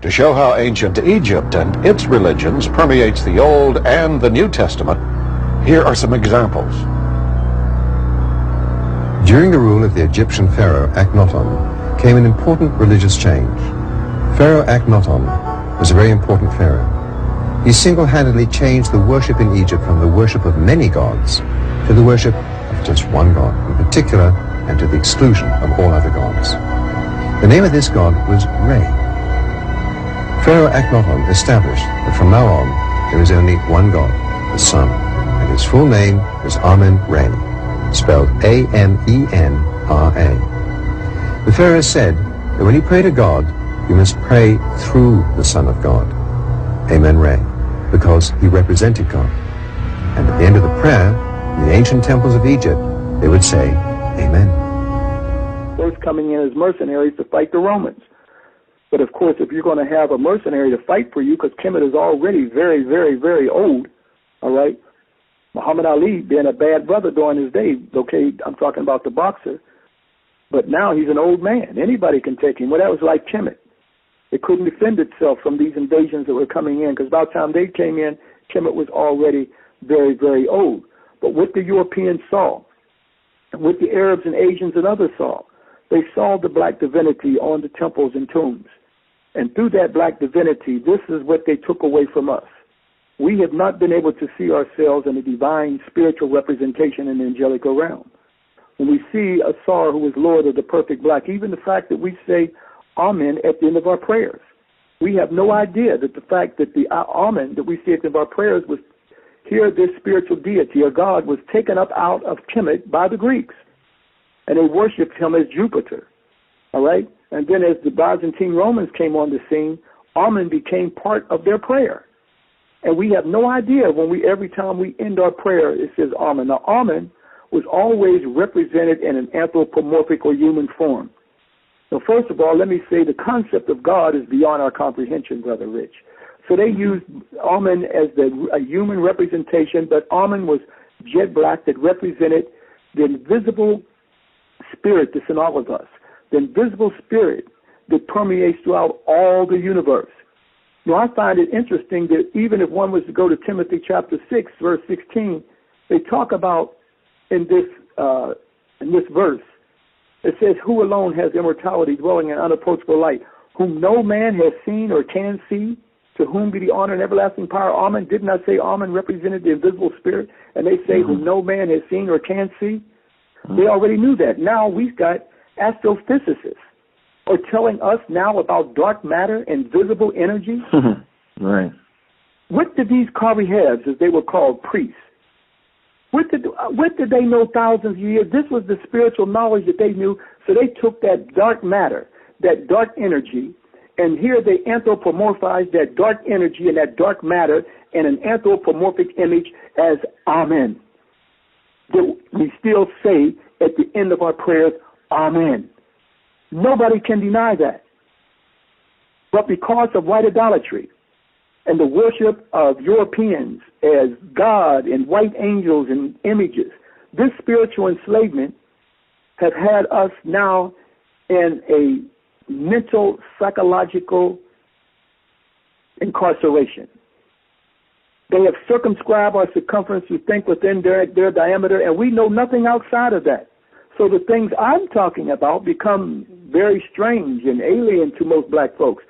To show how ancient Egypt and its religions permeates the Old and the New Testament, here are some examples. During the rule of the Egyptian pharaoh Akhenaten came an important religious change. Pharaoh Akhenaten was a very important pharaoh. He single-handedly changed the worship in Egypt from the worship of many gods to the worship of just one god in particular, and to the exclusion of all other gods. The name of this god was Re. Pharaoh Akhenaten established that from now on there is only one god, the sun, and his full name was Amen-Re, spelled A-M-E-N-R-A. The pharaoh said that when you pray to God, you must pray through the Son of God, Amen-Re, because he represented God. And at the end of the prayer, in the ancient temples of Egypt, they would say, Amen. First coming in as mercenaries to fight the Romans. But of course, if you're going to have a mercenary to fight for you, because Kemet is already very, very, very old, all right? Muhammad Ali being a bad brother during his day, okay, I'm talking about the boxer, but now he's an old man. Anybody can take him. Well, that was like Kemet. It couldn't defend itself from these invasions that were coming in, because by the time they came in, Kemet was already very, very old. But what the Europeans saw, what the Arabs and Asians and others saw, they saw the black divinity on the temples and tombs. And through that black divinity, this is what they took away from us. We have not been able to see ourselves in a divine spiritual representation in the angelic realm. When we see a Asar who is Lord of the perfect black, even the fact that we say Amen at the end of our prayers, we have no idea that the fact that the Amen that we say at the end of our prayers was here, this spiritual deity or God was taken up out of Kemet by the Greeks, and they worshipped him as Jupiter, all right? And then as the Byzantine Romans came on the scene, Amen became part of their prayer. And we have no idea every time we end our prayer, it says Amen. Now, Amen was always represented in an anthropomorphic or human form. So first of all, let me say the concept of God is beyond our comprehension, Brother Rich. So they used Amen as a human representation, but Amen was jet black that represented the invisible spirit that's in all of us, the invisible spirit that permeates throughout all the universe. Now, I find it interesting that even if one was to go to Timothy chapter 6, verse 16, they talk about in this verse, it says, who alone has immortality dwelling in unapproachable light, whom no man has seen or can see, to whom be the honor and everlasting power. Amen. Didn't I say Amen represented the invisible spirit? And they say whom no man has seen or can see. They already knew that. Now we've got astrophysicists are telling us now about dark matter and visible energy. Right. What did these Kari-Hebs, as they were called, priests, what did they know thousands of years? This was the spiritual knowledge that they knew. So they took that dark matter, that dark energy, and here they anthropomorphized that dark energy and that dark matter in an anthropomorphic image as Amen. We still say at the end of our prayers, Amen. Nobody can deny that. But because of white idolatry and the worship of Europeans as God and white angels and images, this spiritual enslavement has had us now in a mental, psychological incarceration. They have circumscribed our circumference to think within their diameter, and we know nothing outside of that. So the things I'm talking about become very strange and alien to most black folks.